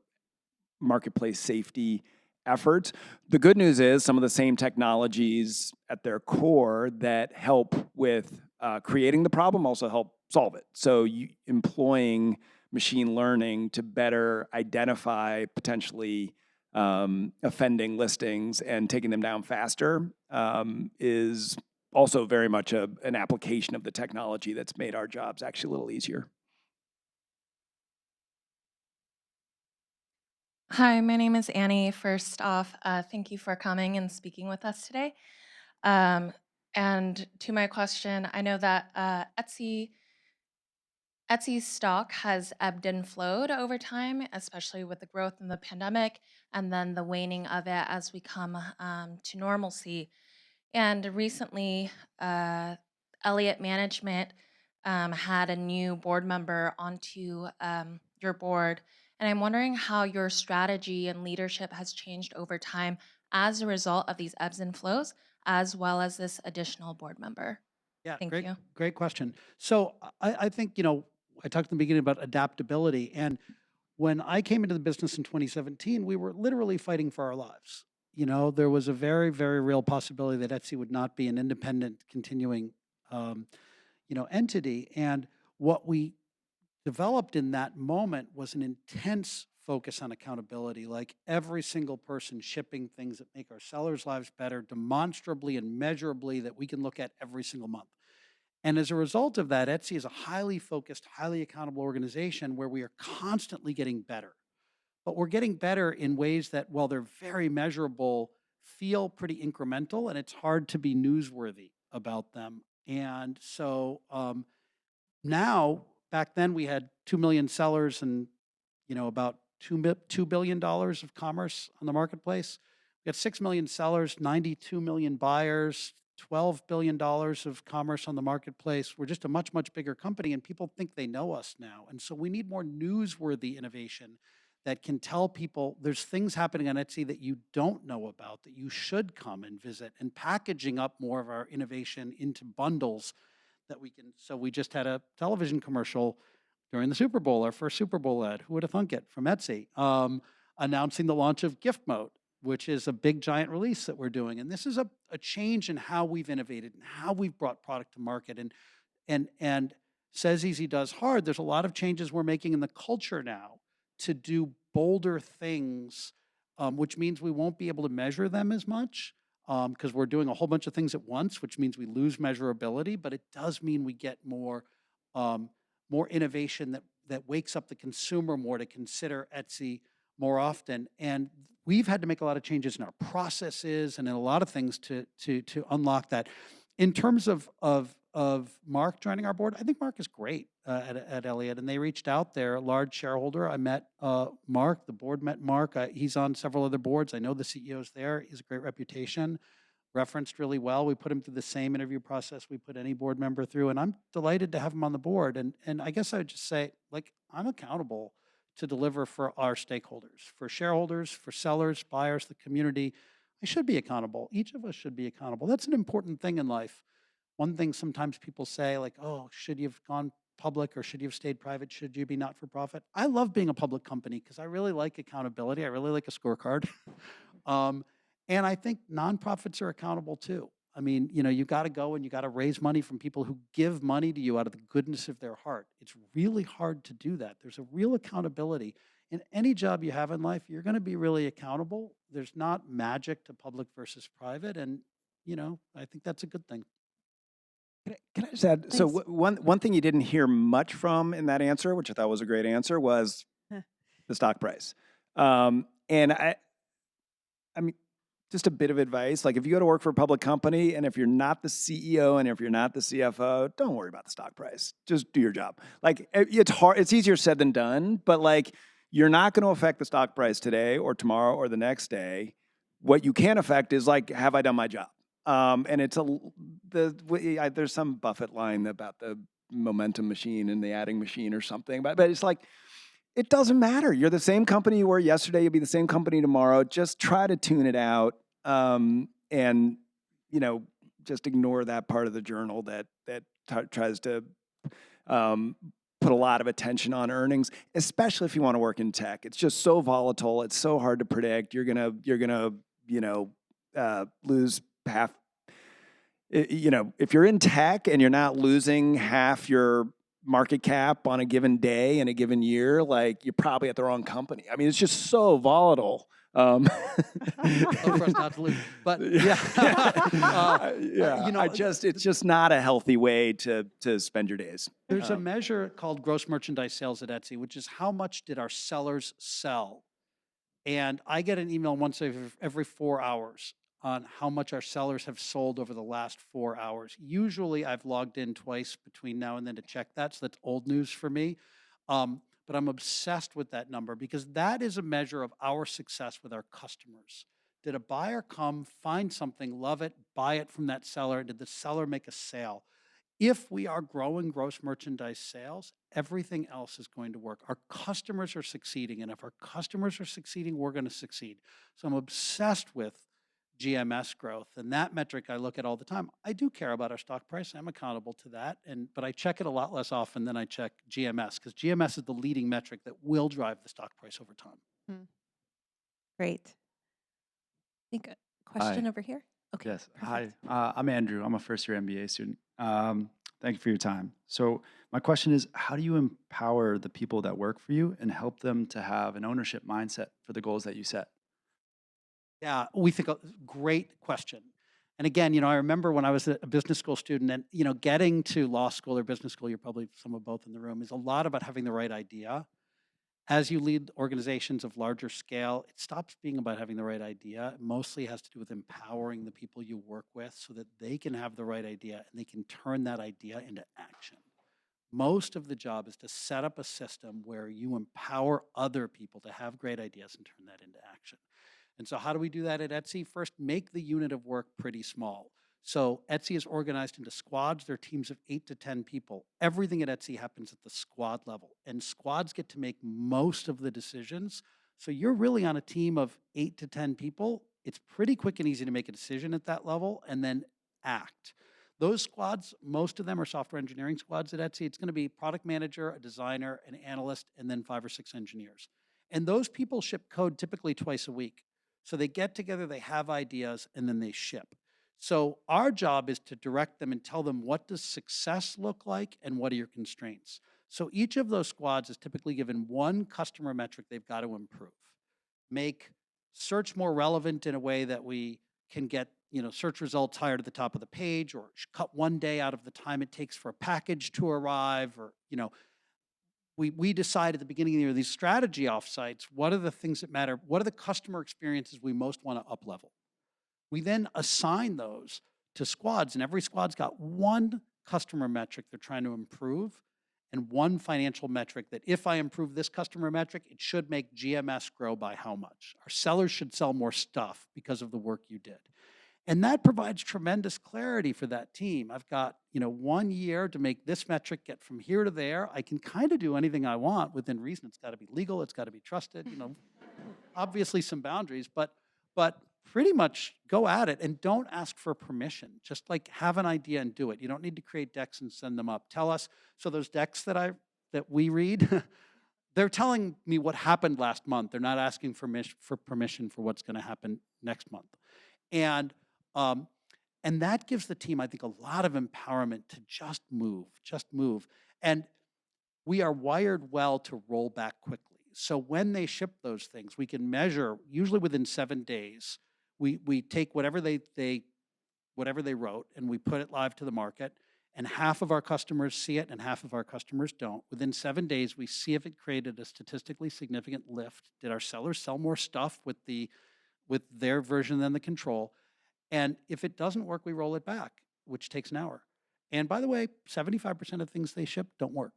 marketplace safety efforts. The good news is some of the same technologies at their core that help with creating the problem also help solve it. So employing machine learning to better identify potentially offending listings and taking them down faster is also very much an application of the technology that's made our jobs actually a little easier. Hi, my name is Annie. First off, thank you for coming and speaking with us today. And to my question, I know that Etsy's stock has ebbed and flowed over time, especially with the growth in the pandemic and then the waning of it as we come to normalcy. And recently, Elliott Management had a new board member onto your board. And I'm wondering how your strategy and leadership has changed over time as a result of these ebbs and flows, as well as this additional board member. Yeah, Thank you. great question. So I think, I talked in the beginning about adaptability. And when I came into the business in 2017, we were literally fighting for our lives. There was a very, very real possibility that Etsy would not be an independent, continuing, entity. And what we developed in that moment was an intense focus on accountability, like every single person shipping things that make our sellers' lives better, demonstrably and measurably, that we can look at every single month. And as a result of that, Etsy is a highly focused, highly accountable organization where we are constantly getting better. But we're getting better in ways that, while they're very measurable, feel pretty incremental, and it's hard to be newsworthy about them. And so now, back then we had 2 million sellers and about $2 billion of commerce on the marketplace. We got 6 million sellers, 92 million buyers, $12 billion of commerce on the marketplace. We're just a much, much bigger company, and people think they know us now. And so we need more newsworthy innovation that can tell people there's things happening on Etsy that you don't know about, that you should come and visit, and packaging up more of our innovation into bundles that we can. So we just had a television commercial during the Super Bowl, our first Super Bowl ad. Who would have thunk it, from Etsy, announcing the launch of Gift Mode, which is a big giant release that we're doing. And this is a change in how we've innovated and how we've brought product to market. And says easy, does hard. There's a lot of changes we're making in the culture now to do bolder things, which means we won't be able to measure them as much because we're doing a whole bunch of things at once, which means we lose measurability, but it does mean we get more innovation that wakes up the consumer more to consider Etsy more often. And we've had to make a lot of changes in our processes and in a lot of things to unlock that. In terms of Mark joining our board, I think Mark is great at Elliott, and they reached out. They're a large shareholder. I met Mark. The board met Mark. He's on several other boards. I know the CEO's there. He has a great reputation, referenced really well. We put him through the same interview process we put any board member through, and I'm delighted to have him on the board. And I guess I would just say, like, I'm accountable to deliver for our stakeholders, for shareholders, for sellers, buyers, the community. I should be accountable. Each of us should be accountable. That's an important thing in life. One thing sometimes people say, like, oh, should you have gone public or should you have stayed private? Should you be not-for-profit? I love being a public company because I really like accountability. I really like a scorecard. And I think nonprofits are accountable too. I mean, you got to go and you got to raise money from people who give money to you out of the goodness of their heart. It's really hard to do that. There's a real accountability. In any job you have in life, you're going to be really accountable. There's not magic to public versus private. And, I think that's a good thing. Can I just add, so Thanks. one thing you didn't hear much from in that answer, which I thought was a great answer, was the stock price. And I mean, just a bit of advice, like if you go to work for a public company and if you're not the CEO and if you're not the CFO, don't worry about the stock price. Just do your job. Like, it's hard, it's easier said than done, but like, you're not going to affect the stock price today or tomorrow or the next day. What you can affect is like, have I done my job? And it's there's some Buffett line about the momentum machine and the adding machine or something, but it's like, it doesn't matter. You're the same company you were yesterday. You'll be the same company tomorrow. Just try to tune it out, and just ignore that part of the journal that tries to put a lot of attention on earnings, especially if you want to work in tech. It's just so volatile. It's so hard to predict. You're gonna lose half. If you're in tech and you're not losing half your market cap on a given day in a given year, like, you're probably at the wrong company. I mean, it's just so volatile. For us not to lose, but yeah, it's just not a healthy way to spend your days. There's a measure called gross merchandise sales at Etsy, which is how much did our sellers sell. And I get an email once every 4 hours on how much our sellers have sold over the last 4 hours. Usually I've logged in twice between now and then to check that, so that's old news for me. But I'm obsessed with that number because that is a measure of our success with our customers. Did a buyer come, find something, love it, buy it from that seller? Did the seller make a sale? If we are growing gross merchandise sales, everything else is going to work. Our customers are succeeding, and if our customers are succeeding, we're going to succeed. So I'm obsessed with GMS growth, and that metric I look at all the time. I do care about our stock price. I'm accountable to that, but I check it a lot less often than I check GMS, because GMS is the leading metric that will drive the stock price over time. Great. I think a question over here. Okay. Yes. Perfect. Hi, I'm Andrew. I'm a first-year MBA student. Thank you for your time. So my question is, how do you empower the people that work for you and help them to have an ownership mindset for the goals that you set? Yeah, we think great question. And again, I remember when I was a business school student and, getting to law school or business school, you're probably some of both in the room, is a lot about having the right idea. As you lead organizations of larger scale, it stops being about having the right idea. It mostly has to do with empowering the people you work with so that they can have the right idea and they can turn that idea into action. Most of the job is to set up a system where you empower other people to have great ideas and turn that into action. And so how do we do that at Etsy? First, make the unit of work pretty small. So Etsy is organized into squads. They're teams of 8 to 10 people. Everything at Etsy happens at the squad level, and squads get to make most of the decisions. So you're really on a team of 8 to 10 people. It's pretty quick and easy to make a decision at that level and then act. Those squads, most of them are software engineering squads at Etsy. It's going to be product manager, a designer, an analyst, and then 5 or 6 engineers. And those people ship code typically twice a week. So they get together, they have ideas, and then they ship. So our job is to direct them and tell them, what does success look like and what are your constraints? So each of those squads is typically given one customer metric they've got to improve. Make search more relevant in a way that we can get search results higher to the top of the page, or cut one day out of the time it takes for a package to arrive, or we decide at the beginning of the year, these strategy offsites, what are the things that matter? What are the customer experiences we most want to up-level? We then assign those to squads, and every squad's got one customer metric they're trying to improve, and one financial metric that if I improve this customer metric, it should make GMS grow by how much. Our sellers should sell more stuff because of the work you did. And that provides tremendous clarity for that team. I've got 1 year to make this metric get from here to there. I can kind of do anything I want within reason. It's got to be legal. It's got to be trusted. Obviously some boundaries, but pretty much go at it and don't ask for permission. Just like have an idea and do it. You don't need to create decks and send them up. Tell us. So those decks that we read, they're telling me what happened last month. They're not asking for permission for what's going to happen next month. And that gives the team, I think, a lot of empowerment to just move. And we are wired well to roll back quickly. So when they ship those things, we can measure, usually within 7 days, we take whatever they wrote and we put it live to the market, and half of our customers see it and half of our customers don't. Within 7 days, we see if it created a statistically significant lift. Did our sellers sell more stuff with their version than the control? And if it doesn't work, we roll it back, which takes an hour. And by the way, 75% of things they ship don't work.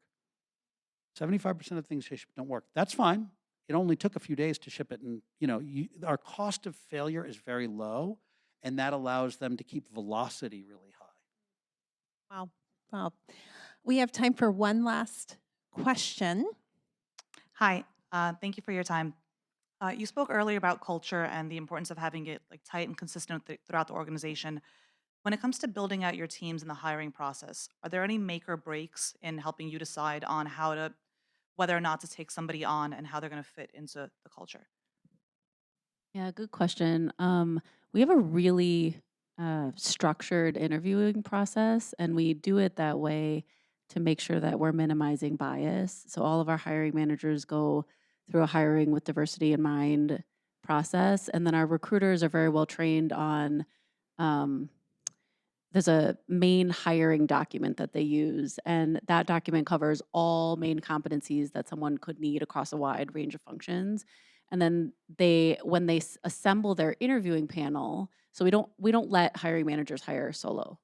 75% of things they ship don't work. That's fine. It only took a few days to ship it. And our cost of failure is very low, and that allows them to keep velocity really high. Wow. We have time for one last question. Hi, thank you for your time. You spoke earlier about culture and the importance of having it tight and consistent throughout the organization. When it comes to building out your teams in the hiring process, are there any make or breaks in helping you decide on whether or not to take somebody on and how they're going to fit into the culture? Yeah, good question. We have a really structured interviewing process, and we do it that way to make sure that we're minimizing bias. So all of our hiring managers go through a hiring with diversity in mind process, and then our recruiters are very well trained on there's a main hiring document that they use, and that document covers all main competencies that someone could need across a wide range of functions. And then when they assemble their interviewing panel, so we don't let hiring managers hire solo.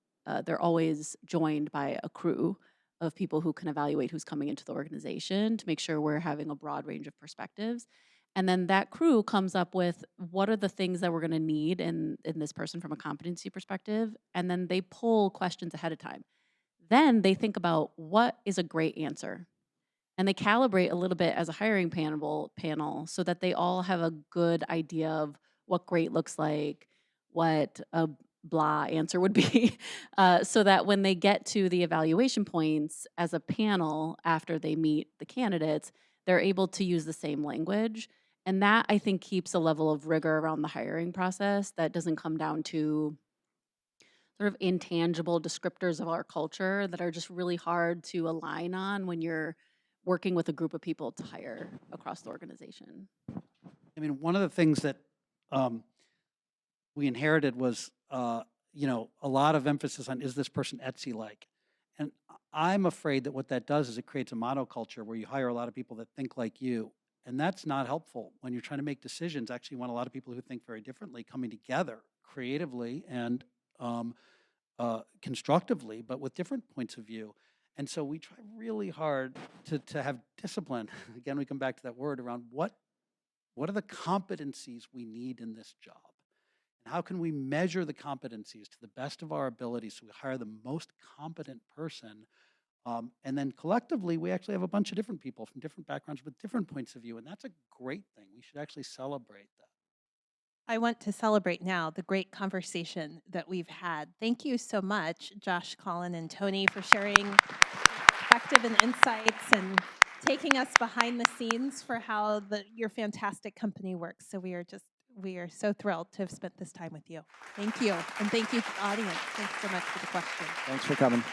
They're always joined by a crew of people who can evaluate who's coming into the organization to make sure we're having a broad range of perspectives. And then that crew comes up with what are the things that we're going to need in this person from a competency perspective. And then they pull questions ahead of time. Then they think about what is a great answer. And they calibrate a little bit as a hiring panel so that they all have a good idea of what great looks like, what a blah answer would be, so that when they get to the evaluation points as a panel after they meet the candidates, they're able to use the same language. And that, I think, keeps a level of rigor around the hiring process that doesn't come down to sort of intangible descriptors of our culture that are just really hard to align on when you're working with a group of people to hire across the organization. I mean, one of the things that we inherited was, a lot of emphasis on, is this person Etsy-like? And I'm afraid that what that does is it creates a monoculture where you hire a lot of people that think like you. And that's not helpful when you're trying to make decisions. Actually, you want a lot of people who think very differently coming together creatively and constructively, but with different points of view. And so we try really hard to have discipline. Again, we come back to that word around what are the competencies we need in this job? And how can we measure the competencies to the best of our ability so we hire the most competent person? And then collectively, we actually have a bunch of different people from different backgrounds with different points of view. And that's a great thing. We should actually celebrate that. I want to celebrate now the great conversation that we've had. Thank you so much, Josh, Colin, and Toni, for sharing perspective and insights and taking us behind the scenes for how your fantastic company works. So we are so thrilled to have spent this time with you. Thank you. And thank you to the audience. Thanks so much for the question. Thanks for coming.